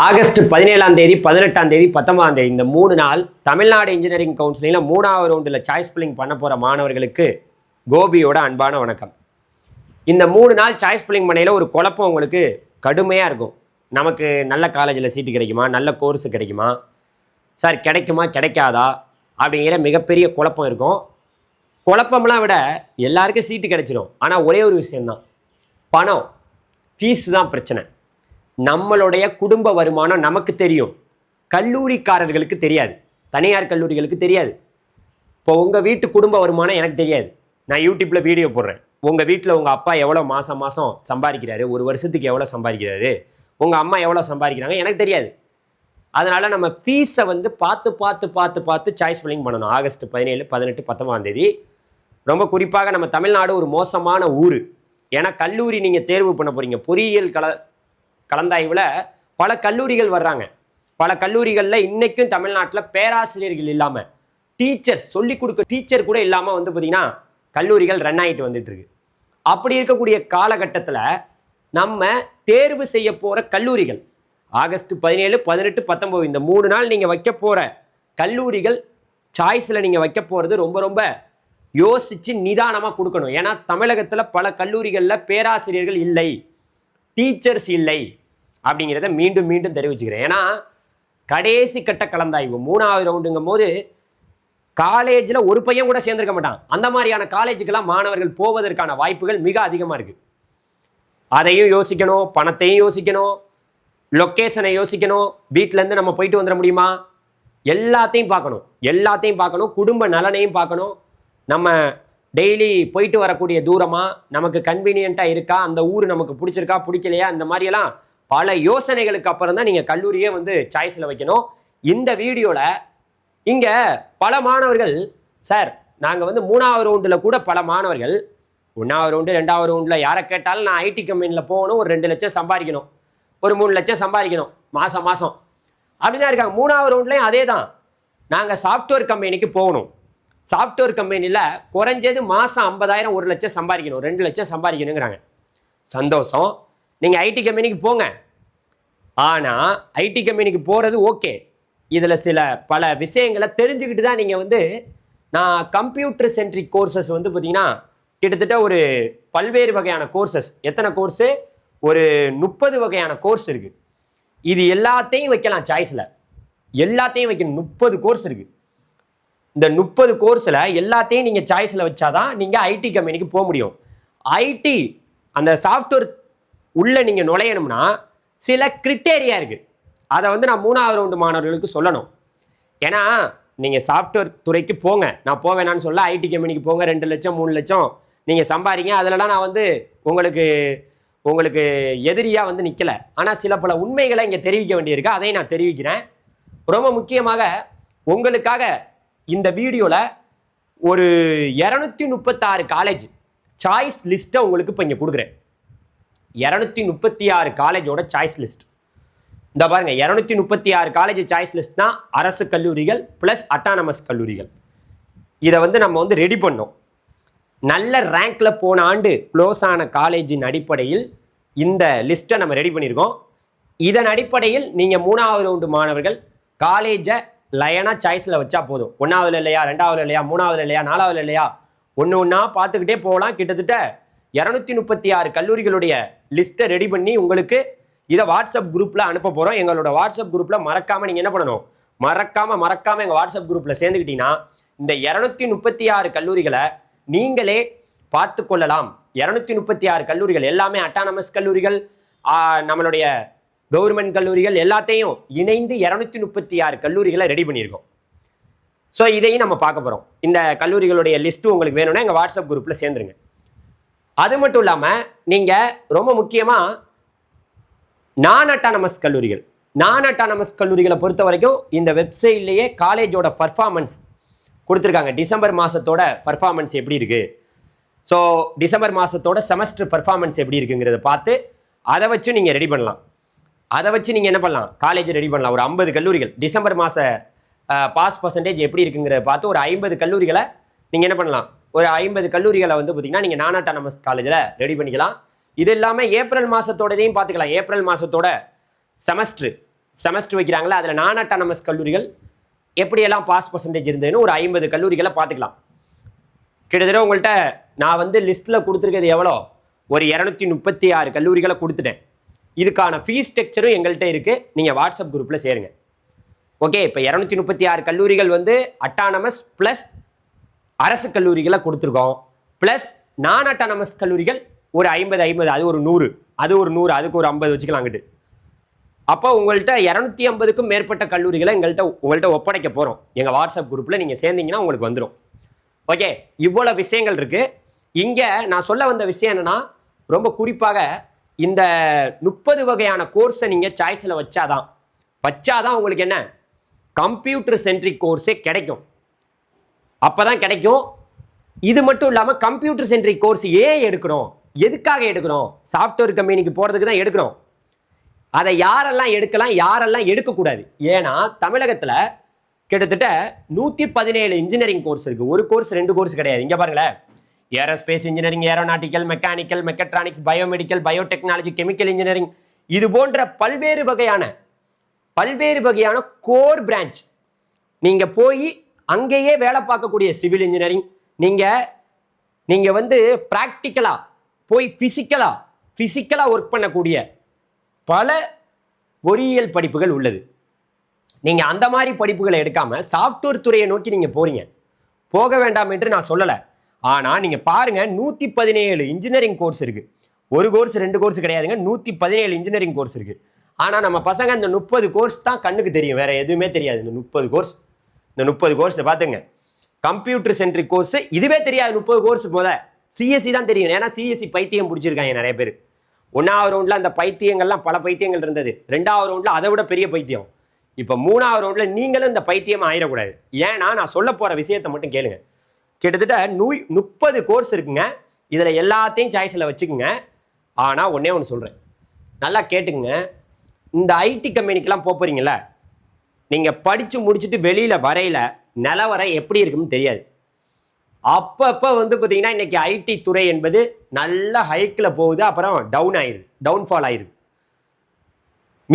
August 17ஆம் தேதி 18ஆம் தேதி 19ஆம் தேதி இந்த 3 நாள் தமிழ்நாடு இன்ஜினியரிங் கவுன்சிலிங்கில் 3வது ரவுண்டில் சாய்ஸ் ஃபில்லிங் பண்ண போகிற மாணவர்களுக்கு கோபியோட அன்பான வணக்கம். இந்த 3 நாள் சாய்ஸ் ஃபில்லிங் பண்ணையில் ஒரு குழப்பம் உங்களுக்கு கடுமையாக இருக்கும். நமக்கு நல்ல காலேஜில் சீட்டு கிடைக்குமா, நல்ல கோர்ஸ் கிடைக்குமா, சார் கிடைக்குமா கிடைக்காதா அப்படிங்கிற மிகப்பெரிய குழப்பம் இருக்கும். குழப்பம்லாம் விட எல்லாருக்கும் சீட்டு கிடைச்சிடும். ஆனால் ஒரே ஒரு விஷயந்தான், பணம், ஃபீஸ் தான் பிரச்சனை. நம்மளுடைய குடும்ப வருமானம் நமக்கு தெரியும், கல்லூரிக்காரர்களுக்கு தெரியாது, தனியார் கல்லூரிகளுக்கு தெரியாது. இப்போ உங்கள் வீட்டு குடும்ப வருமானம் எனக்கு தெரியாது. நான் யூடியூப்பில் வீடியோ போடுறேன். உங்கள் வீட்டில் உங்கள் அப்பா எவ்வளோ மாதம் சம்பாதிக்கிறாரு, ஒரு வருஷத்துக்கு எவ்வளோ சம்பாதிக்கிறாரு, உங்கள் அம்மா எவ்வளோ சம்பாதிக்கிறாங்க எனக்கு தெரியாது. அதனால் நம்ம ஃபீஸை பார்த்து சாய்ஸ் ஃபில்லிங் பண்ணணும். ஆகஸ்ட் 17, 18, 19ஆம் தேதி. ரொம்ப குறிப்பாக நம்ம தமிழ்நாடு ஒரு மோசமான ஊர். ஏன்னா கல்லூரி நீங்கள் தேர்வு பண்ண போகிறீங்க. பொறியியல் கலந்தாய்வில் பல கல்லூரிகள் வர்றாங்க. பல கல்லூரிகளில் இன்றைக்கும் தமிழ்நாட்டில் பேராசிரியர்கள் இல்லாமல், டீச்சர் சொல்லிக் கொடுக்க டீச்சர் கூட இல்லாமல் பார்த்தீங்கன்னா கல்லூரிகள் ரன் ஆகிட்டு வந்துட்டுருக்கு. அப்படி இருக்கக்கூடிய காலகட்டத்தில் நம்ம தேர்வு செய்ய போகிற கல்லூரிகள் ஆகஸ்ட் 17, 18, 19 இந்த 3 நாள் நீங்கள் வைக்க போகிற கல்லூரிகள் சாய்ஸில் நீங்கள் வைக்க போகிறது ரொம்ப ரொம்ப யோசித்து நிதானமாக கொடுக்கணும். ஏன்னா தமிழகத்தில் பல கல்லூரிகளில் பேராசிரியர்கள் இல்லை, டீச்சர்ஸ் இல்லை அப்படிங்கிறத மீண்டும் மீண்டும் தெரிவிச்சுக்கிறேன். ஏன்னா கடைசி கட்ட கலந்தாய்வு 3வது ரவுண்டுங்கும் போது காலேஜில் ஒரு பையன் கூட சேர்ந்துருக்க மாட்டான். அந்த மாதிரியான காலேஜுக்கெல்லாம் மாணவர்கள் போவதற்கான வாய்ப்புகள் மிக அதிகமாக இருக்குது. அதையும் யோசிக்கணும், பணத்தையும் யோசிக்கணும், லொக்கேஷனை யோசிக்கணும், வீட்டிலேருந்து நம்ம போயிட்டு வந்துட முடியுமா, எல்லாத்தையும் பார்க்கணும். குடும்ப நலனையும் பார்க்கணும். நம்ம டெய்லி போயிட்டு வரக்கூடிய தூரமாக நமக்கு கன்வீனியண்ட்டாக இருக்கா, அந்த ஊர் நமக்கு பிடிச்சிருக்கா பிடிக்கலையா, இந்த மாதிரியெல்லாம் பல யோசனைகளுக்கு அப்புறம் தான் நீங்கள் கல்லூரியே சாய்ஸில் வைக்கணும். இந்த வீடியோவில் இங்கே பல மாணவர்கள், சார் நாங்கள் 3வது ரவுண்டில் கூட பல மாணவர்கள் 1வது ரவுண்டு 2வது ரவுண்டில் யாரை கேட்டாலும் நான் ஐடி கம்பெனியில் போகணும், ஒரு 2 லட்சம் சம்பாதிக்கணும், ஒரு 3 லட்சம் சம்பாதிக்கணும் மாதம் அப்படி தான் இருக்காங்க. 3வது ரவுண்ட்லேயும் அதே தான், நாங்கள் சாஃப்ட்வேர் கம்பெனிக்கு போகணும், சாஃப்ட்வேர் கம்பெனியில் குறைஞ்சது மாதம் 50,000 1 லட்சம் சம்பாதிக்கணும், 2 லட்சம் சம்பாதிக்கணுங்கிறாங்க. சந்தோஷம், நீங்கள் ஐடி கம்பெனிக்கு போங்க. ஆனால் ஐடி கம்பெனிக்கு போகிறது ஓகே, இதில் பல விஷயங்களை தெரிஞ்சுக்கிட்டு தான் நீங்கள் நான் கம்ப்யூட்டர் சென்ட்ரிக் கோர்சஸ் பார்த்தீங்கன்னா கிட்டத்தட்ட ஒரு பல்வேறு வகையான கோர்சஸ், எத்தனை கோர்ஸு, ஒரு 30 வகையான கோர்ஸ் இருக்குது. இது எல்லாத்தையும் வைக்கலாம் சாய்ஸில், எல்லாத்தையும் வைக்கணும். 30 கோர்ஸ் இருக்குது. இந்த 30 கோர்ஸில் எல்லாத்தையும் நீங்கள் சாய்ஸில் வச்சாதான் நீங்கள் ஐடி கம்பெனிக்கு போக முடியும். ஐடி அந்த சாஃப்ட்வேர் உள்ளே நீங்கள் நுழையணும்னா சில கிரிட்டேரியா இருக்குது. அதை நான் 3வது ரவுண்டு மாணவர்களுக்கு சொல்லணும். ஏன்னா நீங்கள் சாஃப்ட்வேர் துறைக்கு போங்க, நான் போவேனான்னு சொல்ல, ஐடி கம்பெனிக்கு போங்க, 2 லட்சம் 3 லட்சம் நீங்கள் சம்பாதிங்க, அதிலலாம் நான் உங்களுக்கு எதிரியாக நிற்கலை. ஆனால் சில பல உண்மைகளை இங்கே தெரிவிக்க வேண்டியிருக்கு, அதையும் நான் தெரிவிக்கிறேன். ரொம்ப முக்கியமாக உங்களுக்காக இந்த வீடியோவில் ஒரு 236 காலேஜ் சாய்ஸ் லிஸ்ட்டை உங்களுக்கு இப்போ இங்கே கொடுக்குறேன். 236 காலேஜோட சாய்ஸ் லிஸ்ட் இந்த பாருங்க. 236 காலேஜ் சாய்ஸ் லிஸ்ட்னா அரசு கல்லூரிகள் ப்ளஸ் அட்டானமஸ் கல்லூரிகள். இதை நம்ம ரெடி பண்ணோம். நல்ல ரேங்க்ல போன ஆண்டு க்ளோஸ் ஆன காலேஜின் அடிப்படையில் இந்த லிஸ்ட்டை நம்ம ரெடி பண்ணியிருக்கோம். இதன் அடிப்படையில் நீங்கள் 3வது ரவுண்டு மாணவர்கள் காலேஜை லைனாக சாய்ஸில் வச்சா போதும். 1வது இல்லையா, 2வது இல்லையா, 3வது இல்லையா, 4வது இல்லையா, ஒன்றா பார்த்துக்கிட்டே போகலாம். கிட்டத்தட்ட 236 கல்லூரிகளுடைய லிஸ்ட்டை ரெடி பண்ணி உங்களுக்கு இதை வாட்ஸ்அப் குரூப்பில் அனுப்ப போகிறோம். எங்களோட வாட்ஸ்அப் குரூப்பில் மறக்காமல் நீங்கள் என்ன பண்ணணும், மறக்காமல் எங்கள் வாட்ஸ்அப் குரூப்பில் சேர்ந்துக்கிட்டீங்கன்னா இந்த 236 கல்லூரிகளை நீங்களே பார்த்து கொள்ளலாம். 236 கல்லூரிகள் எல்லாமே அட்டானமஸ் கல்லூரிகள், நம்மளுடைய கவர்மெண்ட் கல்லூரிகள் எல்லாத்தையும் இணைந்து 236 கல்லூரிகளை ரெடி பண்ணியிருக்கோம். ஸோ இதையும் நம்ம பார்க்க போகிறோம். இந்த கல்லூரிகளுடைய லிஸ்ட்டு உங்களுக்கு வேணும்னா எங்கள் வாட்ஸ்அப் குரூப்பில் சேர்ந்துருங்க. அது மட்டும் இல்லாமல் நீங்கள் ரொம்ப முக்கியமாக நான் அட்டானமஸ் கல்லூரிகளை பொறுத்த வரைக்கும் இந்த வெப்சைட்லேயே காலேஜோட பர்ஃபார்மன்ஸ் கொடுத்துருக்காங்க. டிசம்பர் மாதத்தோட பர்ஃபார்மன்ஸ் எப்படி இருக்குது, ஸோ டிசம்பர் மாதத்தோட செமஸ்டர் பர்ஃபார்மன்ஸ் எப்படி இருக்குங்கிறத பார்த்து அதை வச்சு நீங்கள் ரெடி பண்ணலாம். அதை வச்சு நீங்கள் என்ன பண்ணலாம், காலேஜ் ரெடி பண்ணலாம். ஒரு 50 கல்லூரிகள் டிசம்பர் மாத பாஸ் பர்சன்டேஜ் எப்படி இருக்குங்கிறத பார்த்து ஒரு 50 கல்லூரிகளை நீங்கள் என்ன பண்ணலாம், ஒரு 50 கல்லூரிகளை பார்த்தீங்கன்னா நீங்கள் நான் அட்டானமஸ் காலேஜில் ரெடி பண்ணிக்கலாம். இது இல்லாமல் ஏப்ரல் மாதத்தோடதையும் பார்த்துக்கலாம். ஏப்ரல் மாதத்தோட செமஸ்டர் செமஸ்டர் வைக்கிறாங்களா, அதில் நான் அட்டானமஸ் கல்லூரிகள் எப்படியெல்லாம் பாஸ் பர்சன்டேஜ் இருந்ததுன்னு ஒரு 50 கல்லூரிகளை பார்த்துக்கலாம். கிட்டத்தட்ட உங்கள்கிட்ட நான் வந்து லிஸ்ட்டில் கொடுத்துருக்கிறது எவ்வளோ, ஒரு 236 கல்லூரிகளை கொடுத்துட்டேன். இதுக்கான ஃபீஸ் ஸ்ட்ரக்சரும் எங்கள்கிட்ட இருக்குது, நீங்கள் வாட்ஸ்அப் குரூப்பில் சேருங்க. ஓகே, இப்போ 236 கல்லூரிகள் வந்து அட்டானமஸ் ப்ளஸ் அரசு கல்லூரிகளை கொடுத்துருக்கோம், ப்ளஸ் நான் அட்டானமஸ் கல்லூரிகள் ஒரு 50 அது ஒரு 100, அதுக்கு ஒரு 50 வச்சுக்கலாம் அங்கிட்டு. அப்போ உங்கள்கிட்ட 250க்கும் மேற்பட்ட கல்லூரிகளை உங்கள்கிட்ட ஒப்படைக்க போகிறோம். எங்கள் வாட்ஸ்அப் குரூப்பில் நீங்கள் சேர்ந்தீங்கன்னா உங்களுக்கு வந்துடும். ஓகே, இவ்வளோ விஷயங்கள் இருக்குது. இங்கே நான் சொல்ல வந்த விஷயம் என்னென்னா, ரொம்ப குறிப்பாக இந்த 30 வகையான கோர்ஸை நீங்கள் சாய்ஸில் வச்சாதான் உங்களுக்கு என்ன கம்ப்யூட்டர் சென்ட்ரிக் கோர்ஸே கிடைக்கும். அப்போ தான் கிடைக்கும். இது மட்டும் இல்லாமல் கம்ப்யூட்டர் சென்ட்ரிக் கோர்ஸ் ஏன் எடுக்கிறோம், எதுக்காக எடுக்கிறோம், சாஃப்ட்வேர் கம்பெனிக்கு போகிறதுக்கு தான் எடுக்கிறோம். அதை யாரெல்லாம் எடுக்கலாம், யாரெல்லாம் எடுக்கக்கூடாது. ஏன்னா தமிழகத்தில் கிட்டத்தட்ட 117 இன்ஜினியரிங் கோர்ஸ் இருக்குது. ஒரு கோர்ஸ் 2 கோர்ஸ் கிடையாது. இங்கே பாருங்களேன், aerospace engineering, aeronautical, mechanical, mechatronics, biomedical, biotechnology, chemical engineering, இது போன்ற பல்வேறு வகையான கோர் பிரான்ச். நீங்கள் போய் அங்கேயே வேலை பார்க்கக்கூடிய சிவில் இன்ஜினியரிங், நீங்கள் வந்து ப்ராக்டிக்கலாக போய் ஃபிசிக்கலாக ஒர்க் பண்ணக்கூடிய பல பொறியியல் படிப்புகள் உள்ளது. நீங்கள் அந்த மாதிரி படிப்புகளை எடுக்காமல் சாஃப்ட்வேர் துறையை நோக்கி நீங்கள் போக வேண்டாம் என்று நான் சொல்லலை. ஆனால் நீங்கள் பாருங்கள், 117 இன்ஜினியரிங் கோர்ஸ் இருக்குது. ஒரு கோர்ஸ் 2 கோர்ஸ் கிடையாதுங்க, 117 இன்ஜினியரிங் கோர்ஸ் இருக்குது. ஆனால் நம்ம பசங்க இந்த 30 கோர்ஸ் தான் கண்ணுக்கு தெரியும், வேற எதுவுமே தெரியாது. இந்த 30 கோர்ஸ் பார்த்துங்க. கம்ப்யூட்டர் சென்ட்ரிக் கோர்ஸ் இதுவே தெரியாது. 30 கோர்ஸ் சிஎஸ்சி தான் தெரியும். ஏன்னா சிஎஸ்சி பைத்தியம் பிடிச்சிருக்காங்க நிறைய பேர். 1ஆவது ரவுண்டில் அந்த பைத்தியங்கள்லாம் பல பைத்தியங்கள் இருந்தது. 2ஆவது ரவுண்டில் அதை விட பெரிய பைத்தியம். இப்போ 3ஆவது ரவுண்டில் நீங்களும் இந்த பைத்தியம் ஆயிடக்கூடாது. ஏன்னா நான் சொல்ல போகிற விஷயத்தை மட்டும் கேளுங்க. கிட்டத்தட்ட 30 கோர்ஸ் இருக்குங்க. இதில் எல்லாத்தையும் சாய்ஸில் வச்சுக்குங்க. ஆனால் ஒன்றே ஒன்று சொல்கிறேன், நல்லா கேட்டுங்க. இந்த ஐடி கம்பெனிக்கெலாம் போகிறீங்கள, நீங்கள் படித்து முடிச்சுட்டு வெளியில் வரையில நிலவரம் எப்படி இருக்குன்னு தெரியாது. அப்பப்போ வந்து பார்த்தீங்கன்னா இன்றைக்கி ஐடி துறை என்பது நல்ல ஹைக்கில் போகுது, அப்புறம் டவுன்ஃபால் ஆயிடுது.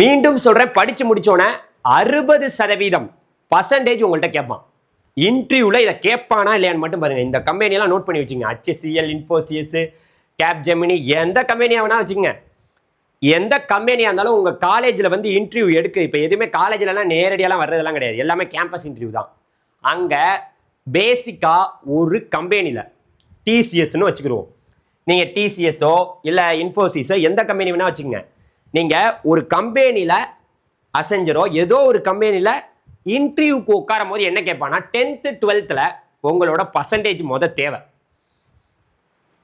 மீண்டும் சொல்கிறேன், படித்து முடித்தோன்னே 60% உங்கள்கிட்ட கேட்பான். இன்டர்வியூவில் இதை கேட்பானா இல்லையான்னு மட்டும் பாருங்கள். இந்த கம்பெனியெல்லாம் நோட் பண்ணி வச்சுங்க. HCL, இன்ஃபோசிஸ், கேப்ஜெமினி, எந்த கம்பெனியாக வேணால் வச்சுங்க. எந்த கம்பெனியாக இருந்தாலும் உங்கள் காலேஜில் வந்து இன்டர்வியூ எடுக்க, இப்போ எதுவுமே காலேஜிலலாம் நேரடியெல்லாம் வர்றதெல்லாம் கிடையாது, எல்லாமே கேம்பஸ் இன்டர்வியூ தான். அங்கே பேசிக்காக ஒரு கம்பெனியில் டிசிஎஸ்ன்னு வச்சுக்கிடுவோம். நீங்கள் டிசிஎஸோ இல்லை இன்ஃபோசிஸோ எந்த கம்பெனி வேணால் வச்சுக்கோங்க. நீங்கள் ஒரு கம்பெனியில் அசெஞ்சரோ ஏதோ ஒரு கம்பெனியில் இன்டர்வியூக்கு உட்காரும் போது என்ன கேட்பானா, 10th 12th உங்களோட பர்சன்டேஜ் தேவை.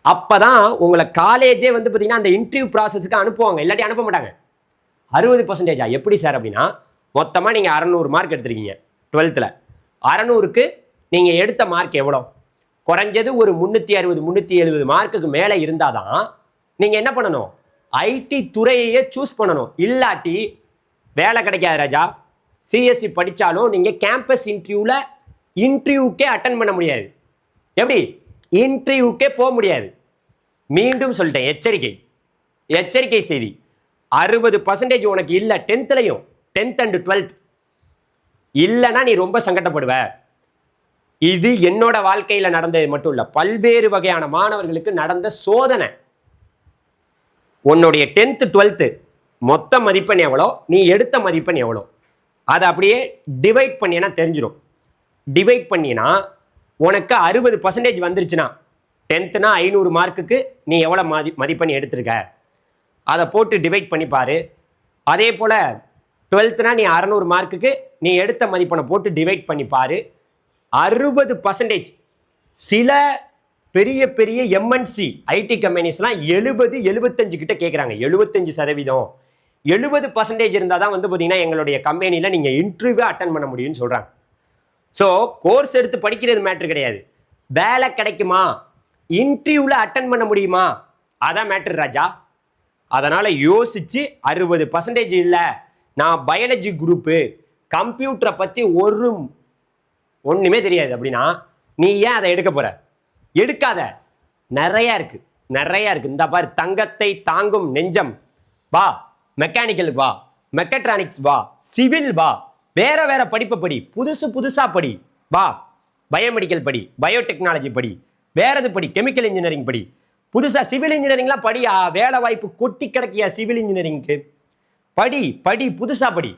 அப்போ தான் உங்களை காலேஜே வந்து பார்த்தீங்கன்னா அந்த இன்டர்வியூ ப்ராசஸுக்கு அனுப்புவாங்க, இல்லாட்டி அனுப்ப மாட்டாங்க. 60% எப்படி சார் அப்படின்னா, மொத்தமாக நீங்கள் 600 மார்க் எடுத்திருக்கீங்க 12th. 600க்கு நீங்கள் எடுத்த மார்க் எவ்வளோ? குறைஞ்சது ஒரு 360 370 மார்க்குக்கு மேலே இருந்தால் தான் நீங்கள் என்ன பண்ணணும், ஐடி துறையையே சூஸ் பண்ணணும். இல்லாட்டி வேலை கிடைக்காது ராஜா. சிஎஸ்சி படித்தாலும் நீங்கள் கேம்பஸ் இன்டர்வியூக்கே அட்டன் பண்ண முடியாது. எப்படி இன்டர்வியூக்கே போக முடியாது. மீண்டும் சொல்லிட்டேன், எச்சரிக்கை செய்தி. 60% உனக்கு இல்லை 10thலையும், 10th and 12th இல்லைன்னா நீ ரொம்ப சங்கடப்படுவ. இது என்னோட வாழ்க்கையில் நடந்தது மட்டும் இல்லை, பல்வேறு வகையான மாணவர்களுக்கு நடந்த சோதனை. உன்னுடைய 10th 12th மொத்த மதிப்பெண் எவ்வளோ, நீ எடுத்த மதிப்பெண் எவ்வளோ, அதை அப்படியே டிவைட் பண்ணினா தெரிஞ்சிடும். டிவைட் பண்ணினா உனக்கு 60% வந்துருச்சுன்னா, 10th 500 மார்க்குக்கு நீ எவ்வளோ மதிப்பெண் எடுத்திருக்க அதை போட்டு டிவைட் பண்ணி பாரு. அதே போல் 12th நீ 600 மார்க்குக்கு நீ எடுத்த மதிப்பெண்ணை போட்டு டிவைட் பண்ணி பாரு. 60%. சில பெரிய பெரிய எம்என்சி ஐடி கம்பெனிஸ்லாம் 70-75 கிட்ட கேட்குறாங்க. 75%. 70% இருந்தால் தான் வந்து பார்த்தீங்கன்னா எங்களுடைய கம்பெனியில் நீங்கள் இன்டர்வியூவே அட்டன் பண்ண முடியும்னு சொல்கிறாங்க. ஸோ கோர்ஸ் எடுத்து படிக்கிறது மேட்ரு கிடையாது, வேலை கிடைக்குமா, இன்டர்வியூவில் அட்டன் பண்ண முடியுமா, அதான் மேட்ரு ராஜா. அதனால் யோசித்து 60% இல்லை, நான் பயாலஜி குரூப்பு, கம்ப்யூட்டரை பற்றி ஒன்றுமே தெரியாது அப்படின்னா நீ ஏன் அதை எடுக்க போகிற? எடுக்காத. நிறையா இருக்குது. இந்த பாரு, தங்கத்தை தாங்கும் நெஞ்சம் வா, மெக்கானிக்கலுக்கு வா. மெக்கட்ரானிக்ஸ் வா, சிவில் வா, வேற வேற படிப்பை படி, புதுசா படி வா, பயோமெடிக்கல் படி, பயோடெக்னாலஜி படி, வேற எது படி, கெமிக்கல் இன்ஜினியரிங் படி, புதுசா சிவில் இன்ஜினியரிங்லாம் படியா, வேலை வாய்ப்பு கொட்டி கிடக்கியா சிவில் இன்ஜினியரிங்க்கு, படி படி புதுசா படி.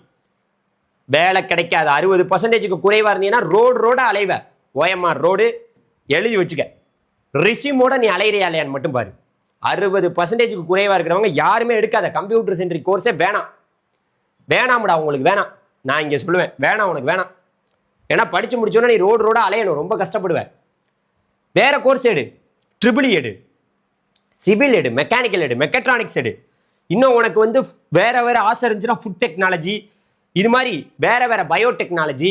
வேலை கிடைக்காது 60%க்கு குறைவா இருந்தீங்கன்னா ரோடா அலைவ. ஓஎம்ஆர் ரோடு எழுதி வச்சுக்க. ரிசியூமோட நீ அலையிறியா இல்லையான்னு மட்டும் பாரு. 60%க்கு குறைவா இருக்கிறவங்க யாருமே எடுக்காத. கம்ப்யூட்டர் சென்ட்ரிக் கோர்ஸே வேணாம்டா, உங்களுக்கு வேணாம். நான் இங்கே சொல்லுவேன், வேணாம், உனக்கு வேணாம். ஏன்னா படிச்சு முடிச்சோன்னா நீ ரோடா அலையணும், ரொம்ப கஷ்டப்படுவேன். வேற கோர்ஸ் எடு, ட்ரிபிள் எடு, சிவில் எடு, மெக்கானிக்கல் எடு, மெக்கட்ரானிக்ஸ் எடு. இன்னும் உனக்கு வந்து வேற ஆசை இருந்துச்சுன்னா ஃபுட் டெக்னாலஜி, இது மாதிரி வேற பயோடெக்னாலஜி,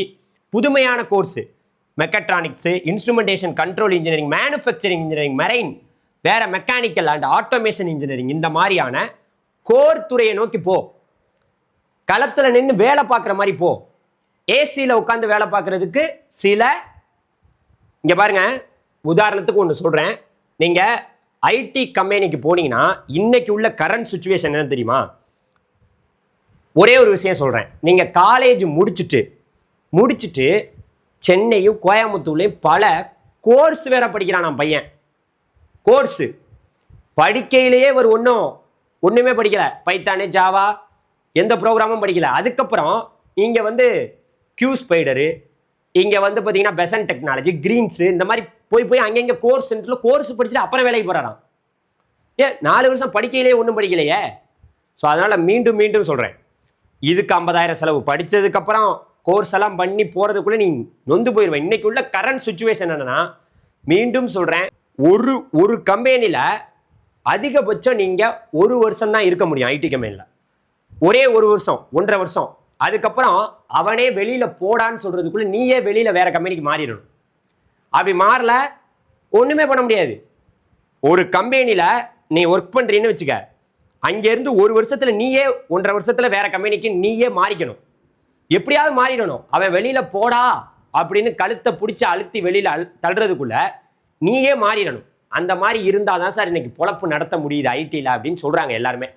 புதுமையான course, mechatronics, instrumentation control engineering, manufacturing engineering, marine, வேற மெக்கானிக்கல் அண்ட் ஆட்டோமேஷன் இன்ஜினியரிங், இந்த மாதிரியான கோர் துறையை நோக்கி போ. களத்துல நின்று வேலை பார்க்குற மாதிரி போ. ஏசியில் உட்காந்து வேலை பார்க்கறதுக்கு சில, இங்க பாருங்க, உதாரணத்துக்கு ஒன்று சொல்றேன். நீங்க ஐடி கம்பெனிக்கு போனீங்கன்னா இன்னைக்கு உள்ள கரண்ட் சுச்சுவேஷன் என்ன தெரியுமா? ஒரே ஒரு விஷயம் சொல்றேன். நீங்க காலேஜ் முடிச்சுட்டு சென்னையும் கோயம்புத்தூர்லையும் பல கோர்ஸ் வேற படிக்கிறான் நம்ம பையன். கோர்ஸ் படிக்கையிலேயே ஒரு ஒண்ணுமே படிக்கல. பைத்தானு, ஜாவா, எந்த ப்ரோக்ராமும் படிக்கல. அதுக்கப்புறம் இங்க வந்து கியூ ஸ்பைடரு, இங்க வந்து பாத்தீங்கன்னா பெசன் டெக்னாலஜி, கிரீன்ஸ், இந்த மாதிரி போய் அங்கங்க கோர்ஸ் சென்டர்ல கோர்ஸ் படிச்சுட்டு அப்புறம் வேலைக்கு போறாராம். 4 வருஷம் படிக்கையிலேயே ஒன்றும் படிக்கலையே. ஸோ அதனால மீண்டும் சொல்றேன், இதுக்கு 50,000 செலவு, படிச்சதுக்கு அப்புறம் கோர்ஸ் எல்லாம் பண்ணி போறதுக்குள்ள நீ நொந்து போயிடுவேன். இன்னைக்கு உள்ள கரண்ட் சுச்சுவேஷன் என்னன்னா, மீண்டும் சொல்றேன், ஒரு கம்பெனில அதிகபட்சம் நீங்க 1 வருஷம் தான் இருக்க முடியும். ஐடி கம்பெனில ஒரே 1 வருஷம், 1.5 வருஷம். அதுக்கப்புறம் அவனே வெளியில போடான்னு சொல்றதுக்குள்ள நீயே வெளியில வேற கம்பெனிக்கு மாறிடணும். அப்படி மாறல ஒண்ணுமே பண்ண முடியாது. ஒரு கம்பெனில நீ ஒர்க் பண்றீன்னு வச்சுக்க, அங்கிருந்து 1 வருஷத்துல நீயே 1.5 வருஷத்துல வேற கம்பெனிக்கு நீயே மாறிக்கணும். எப்படியாவது மாறிடணும். அவன் வெளியில போடா அப்படின்னு கழுத்தை பிடிச்சி அழுத்தி வெளியில தள்ளுறதுக்குள்ள நீயே மாறிடணும். அந்த மாதிரி இருந்தாதான் சார் இன்னைக்கு பொழப்பு நடத்த முடியுது ஐடில அப்படின்னு சொல்றாங்க எல்லாருமே.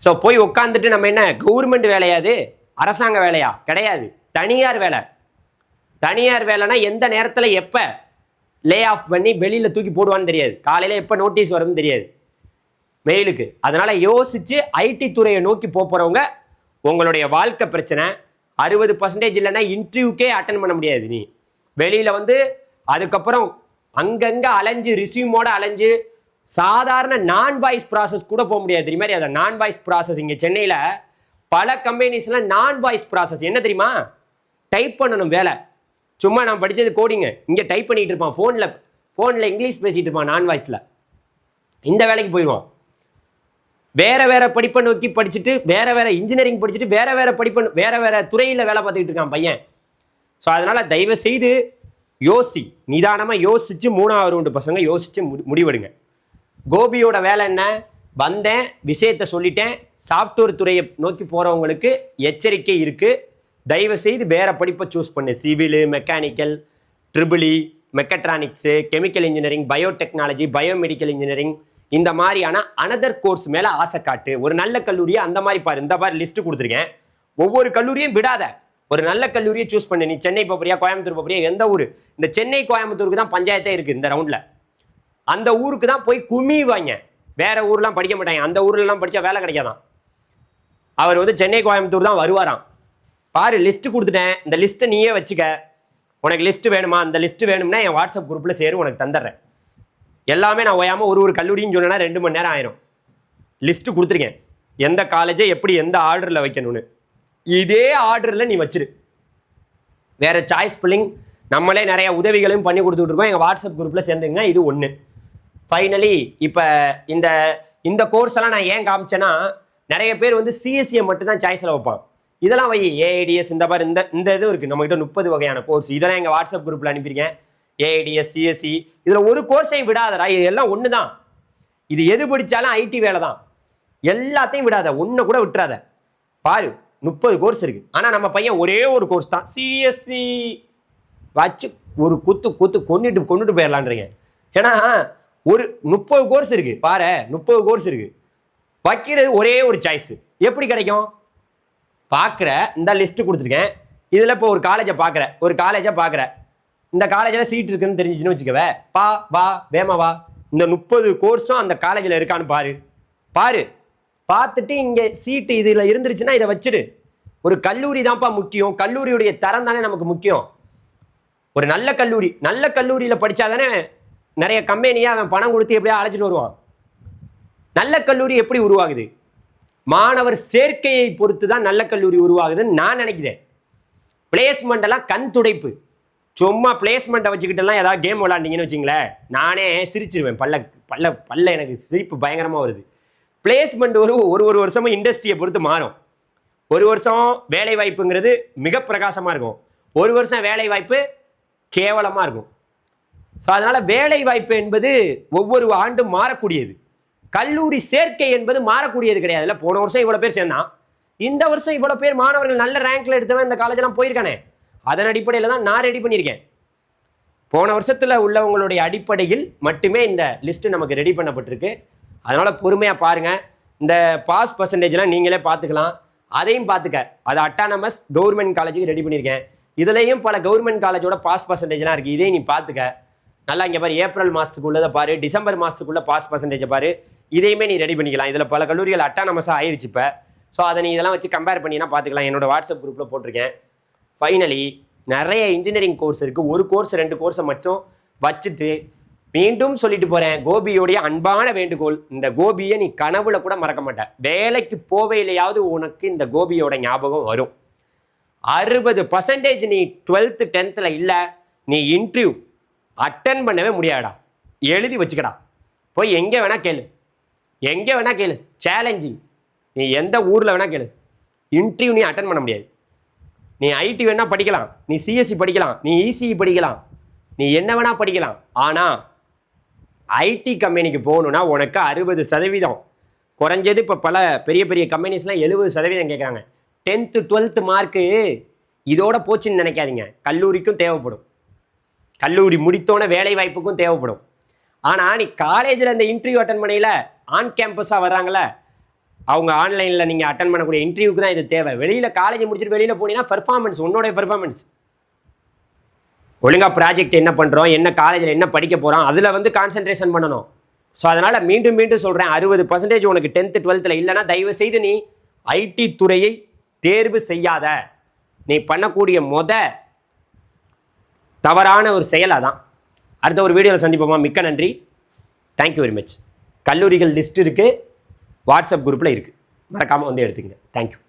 ஸோ போய் உட்காந்துட்டு நம்ம என்ன கவர்மெண்ட் வேலையாது, அரசாங்க வேலையா? கிடையாது, தனியார் வேலை. தனியார் வேலைனா எந்த நேரத்தில் எப்போ லே ஆஃப் பண்ணி வெளியில் தூக்கி போடுவான்னு தெரியாது. காலையில் எப்போ நோட்டீஸ் வரும்னு தெரியாது மெயிலுக்கு. அதனால யோசிச்சு ஐடி துறையை நோக்கி போறவங்க, உங்களுடைய வாழ்க்கை பிரச்சனை 60% இல்லைன்னா இன்டர்வியூக்கே அட்டன் பண்ண முடியாது. நீ வெளியில வந்து அதுக்கப்புறம் அங்கங்க அலைஞ்சு ரிசியூமோட அலைஞ்சு சாதாரண நான் வாய்ஸ் ப்ராசஸ் கூட போக முடியாது. தெரியுமா? அதை நான் வாய்ஸ் ப்ராசஸ் இங்கே சென்னையில் பல கம்பெனிஸ்ல நான் வாய்ஸ் ப்ராசஸ் என்ன தெரியுமா? டைப் பண்ணணும் வேலை. சும்மா நான் படித்தது கோடிங்க, இங்கே டைப் பண்ணிட்டு இருப்பான், ஃபோனில் இங்கிலீஷ் பேசிட்டு இருப்பான் நான் வாய்ஸில். இந்த வேலைக்கு போயிடுவான். வேற படிப்பை நோக்கி படிச்சுட்டு வேற இன்ஜினியரிங் படிச்சுட்டு வேற துறையில் வேலை பார்த்துக்கிட்டு இருக்கான் பையன். ஸோ அதனால தயவு செய்து நிதானமாக யோசிச்சு 3வது ரவுண்டு பசங்க யோசிச்சு முடிவெடுங்க. கோபியோட வேலை என்ன? வந்தேன், விஷயத்தை சொல்லிட்டேன். சாஃப்ட்வேர் துறையை நோக்கி போறவங்களுக்கு எச்சரிக்கை இருக்கு. தயவு செய்து வேற படிப்பை சூஸ் பண்ணு. Civil, mechanical, triple, mechatronics, chemical engineering, biotechnology, biomedical engineering, இந்த மாதிரியான அனதர் கோர்ஸ் மேல ஆசை காட்டு. ஒரு நல்ல கல்லூரியை அந்த மாதிரி பாரு. இந்த மாதிரி லிஸ்ட் கொடுத்துருக்கேன். ஒவ்வொரு கல்லூரியும் விடாத, ஒரு நல்ல கல்லூரியை சூஸ் பண்ணு. நீ சென்னை போறியா, கோயம்புத்தூர் போறியா, எந்த ஊர்? இந்த சென்னை கோயம்புத்தூருக்கு தான் பஞ்சாயத்தே இருக்கு இந்த ரவுண்ட்ல. அந்த ஊருக்கு தான் போய் குமிவாங்க. வேற ஊர்லாம் படிக்க மாட்டாங்க. அந்த ஊர்லாம் படிச்சா வேலை கிடைக்காதான். அவர் வந்து சென்னை கோயம்புத்தூர் தான் வருவாராம். பாரு, லிஸ்ட் கொடுத்துட்டேன். இந்த லிஸ்ட்டை நீயே வச்சுக்க. உனக்கு லிஸ்ட் வேணுமா? அந்த லிஸ்ட் வேணும்னா என் வாட்ஸ்அப் குரூப்பில் சேரும், உனக்கு தந்துடுறேன். எல்லாமே நான் ஓயாமல் ஒரு கல்லூரின்னு சொன்னா 2 மணி நேரம் ஆயிரும். லிஸ்ட் கொடுத்துருக்கேன், எந்த காலேஜை எப்படி எந்த ஆர்டரில் வைக்கணும்னு. இதே ஆர்டரில் நீ வச்சிரு. வேற சாய்ஸ் ஃபில்லிங் நம்மளே நிறைய உதவிகளையும் பண்ணி கொடுத்துட்டு இருக்கோம். எங்கள் வாட்ஸ்அப் குரூப்பில் சேர்ந்துங்க. இது ஒன்று. ஃபைனலி இப்போ இந்த கோர்ஸ் எல்லாம் நான் ஏன் காமிச்சேன்னா, நிறைய பேர் வந்து சிஎஸ்சியை மட்டும் தான் சாய்ஸில் வைப்பான். இதெல்லாம் வை, ஏஐடிஎஸ், இந்த மாதிரி இந்த இது இருக்குது நம்மகிட்ட 30 வகையான கோர்ஸ். இதெல்லாம் எங்கள் வாட்ஸ்அப் குரூப்பில் அனுப்பியிருக்கேன். ஏஐடிஎஸ், சிஎஸ்சி, இதில் ஒரு கோர்ஸையும் விடாதடா. இது எல்லாம் ஒன்று தான். இது எது படித்தாலும் ஐடி வேலை தான். எல்லாத்தையும் விடாத, ஒன்றை கூட விட்டுறாத. பாரு, 30 கோர்ஸ் இருக்கு. ஆனால் நம்ம பையன் ஒரே ஒரு கோர்ஸ் தான் சிஎஸ்சி வச்சு ஒரு குத்து கொண்டுட்டு போயிடலான்றீங்க. ஏன்னா ஒரு 30 கோர்ஸ் இருக்கு. பாரு, 30 கோர்ஸ் இருக்கு. வைக்கிறது ஒரே ஒரு சாய்ஸ். எப்படி கிடைக்கும்? பார்க்குற இந்த லிஸ்ட்டு கொடுத்துருக்கேன். இதில் இப்போ ஒரு காலேஜை பார்க்குற இந்த காலேஜில் சீட் இருக்குன்னு தெரிஞ்சிச்சுன்னு வச்சுக்கவே, வா வேமா இந்த 30 கோர்ஸும் அந்த காலேஜில் இருக்கான்னு பாரு. பார்த்துட்டு இங்கே சீட்டு இதில் இருந்துருச்சுன்னா இதை வச்சிடு. ஒரு கல்லூரி தான்ப்பா முக்கியம். கல்லூரியுடைய தரம் தானே நமக்கு முக்கியம். ஒரு நல்ல கல்லூரியில் படித்தா தானே நிறைய கம்பெனியாக அவன் பணம் கொடுத்து எப்படியா அழைச்சிட்டு வருவான். நல்ல கல்லூரி எப்படி உருவாகுது? மாணவர் சேர்க்கையை பொறுத்து தான் நல்ல கல்லூரி உருவாகுதுன்னு நான் நினைக்கிறேன். பிளேஸ்மெண்ட் எல்லாம் கண் துடைப்பு. சும்மா பிளேஸ்மெண்ட்டை வச்சுக்கிட்டெல்லாம் ஏதாவது கேம் விளாண்டிங்கன்னு வச்சிங்களேன், நானே சிரிச்சிருவேன். பல்ல எனக்கு சிரிப்பு பயங்கரமாக வருது. பிளேஸ்மெண்ட் ஒரு வருஷமும் இண்டஸ்ட்ரியை பொறுத்து மாறும். ஒரு வருஷம் வேலை வாய்ப்புங்கிறது மிக பிரகாசமாக இருக்கும், ஒரு வருஷம் வேலை வாய்ப்பு கேவலமாக இருக்கும். ஸோ அதனால் வேலை வாய்ப்பு என்பது ஒவ்வொரு ஆண்டும் மாறக்கூடியது. கல்லூரி சேர்க்கை என்பது மாறக்கூடியது கிடையாது. இல்லை, போன வருஷம் இவ்வளோ பேர் சேர்ந்தான், இந்த வருஷம் இவ்வளோ பேர் மாணவர்கள் நல்ல ரேங்க்ல எடுத்தவன் இந்த காலேஜெலாம் போயிருக்கானே, அதன் அடிப்படையில் தான் நான் ரெடி பண்ணியிருக்கேன். போன வருஷத்தில் உள்ளவங்களுடைய அடிப்படையில் மட்டுமே இந்த லிஸ்ட்டு நமக்கு ரெடி பண்ணப்பட்டிருக்கு. அதனால் பொறுமையாக பாருங்கள். இந்த பாஸ் பர்சன்டேஜ்லாம் நீங்களே பார்த்துக்கலாம். அதையும் பார்த்துக்க. அது அட்டானமஸ் கவர்மெண்ட் காலேஜுக்கு ரெடி பண்ணியிருக்கேன். இதுலேயும் பல கவர்மெண்ட் காலேஜோட பாஸ் பர்சன்டேஜ்லாம் இருக்குது. இதையும் நீ பார்த்துக்க. நல்லா இங்கே பாரு, ஏப்ரல் மாதத்துக்குள்ளதை பாரு, டிசம்பர் மாதத்துக்குள்ளே பாஸ் பர்சன்டேஜை பாரு. இதையுமே நீ ரெடி பண்ணிக்கலாம். இதில் பல கல்லூரிகள் அட்டானமஸாக ஆயிடுச்சு இப்போ. ஸோ அதை நீ இதெல்லாம் வச்சு கம்பேர் பண்ணினா பார்த்துக்கலாம். என்னோட வாட்ஸ்அப் குரூப்பில் போட்டிருக்கேன். ஃபைனலி நிறைய இன்ஜினியரிங் கோர்ஸ் இருக்குது. ஒரு கோர்ஸ் 2 கோர்ஸை மட்டும் வச்சுட்டு மீண்டும் சொல்லிட்டு போகிறேன், கோபியோடைய அன்பான வேண்டுகோள், இந்த கோபியை நீ கனவுல கூட மறக்க மாட்டேன். வேலைக்கு போவையிலையாவது உனக்கு இந்த கோபியோட ஞாபகம் வரும். 60% நீ 12th 10th இல்லை, நீ இன்டர்வியூ அட்டன் பண்ணவே முடியாடா. எழுதி வச்சுக்கடா. போய் எங்கே வேணா கேளு. சேலஞ்சிங். நீ எந்த ஊரில் வேணா கேளு. இன்டர்வியூ நீ அட்டன் பண்ண முடியாது. நீ ஐடி வேணா படிக்கலாம், நீ சிஎஸ்சி படிக்கலாம், நீ இசிஇ படிக்கலாம், நீ என்ன வேணா படிக்கலாம். ஆனால் ஐடி கம்பெனிக்கு போகணுன்னா உனக்கு 60% குறைஞ்சது. இப்போ பல பெரிய கம்பெனிஸ்லாம் 70% கேட்குறாங்க. 10th 12th மார்க்கு இதோட போச்சுன்னு நினைக்காதீங்க. கல்லூரிக்கும் தேவைப்படும், கல்லூரி முடித்தோன்னே வேலை வாய்ப்புக்கும் தேவைப்படும். ஆனால் நீ காலேஜில் இந்த இன்டர்வியூ அட்டன் பண்ணையில் ஆன் கேம்பஸாக வர்றாங்களே, அவங்க ஆன்லைனில் நீங்கள் அட்டன் பண்ணக்கூடிய இன்டர்வியூக்கு தான் இது தேவை. வெளியில் காலேஜ் முடிச்சுட்டு வெளியில் போனீங்கன்னா பெர்ஃபார்மன்ஸ், உன்னோடைய பெர்ஃபார்மன்ஸ், ஒழுங்காக ப்ராஜெக்ட் என்ன பண்ணுறோம், என்ன காலேஜில் என்ன படிக்க போகிறோம், அதில் வந்து கான்சன்ட்ரேஷன் பண்ணணும். ஸோ அதனால் மீண்டும் சொல்கிறேன், 60% உனக்கு 10th 12th இல்லைன்னா தயவு செய்து நீ ஐடி துறையை தேர்வு செய்யாத. நீ பண்ணக்கூடிய தவறான ஒரு செயல் அதான். அடுத்த ஒரு வீடியோவில் சந்திப்போமா? மிக்க நன்றி. Thank you very much. கல்லூரிகள் லிஸ்ட் இருக்குது, வாட்ஸ்அப் குரூப்பில் இருக்குது, மறக்காமல் வந்து எடுத்துக்கங்க. தேங்க்யூ.